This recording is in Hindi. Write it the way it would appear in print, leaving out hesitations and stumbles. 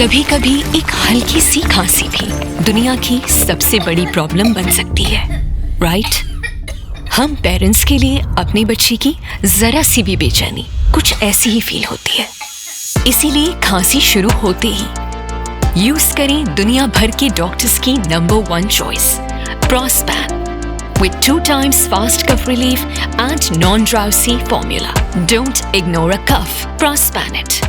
कभी कभी एक हल्की सी खांसी भी दुनिया की सबसे बड़ी प्रॉब्लम बन सकती है, राइट? हम पेरेंट्स के लिए अपने बच्चे की जरा सी भी बेचैनी कुछ ऐसी ही फील होती है। इसीलिए खांसी शुरू होते ही यूज करें दुनिया भर के डॉक्टर्स की number 1 choice, Prospan, with 2 times fast cough relief and non-drowsy formula. Don't ignore a cough. Prospan it.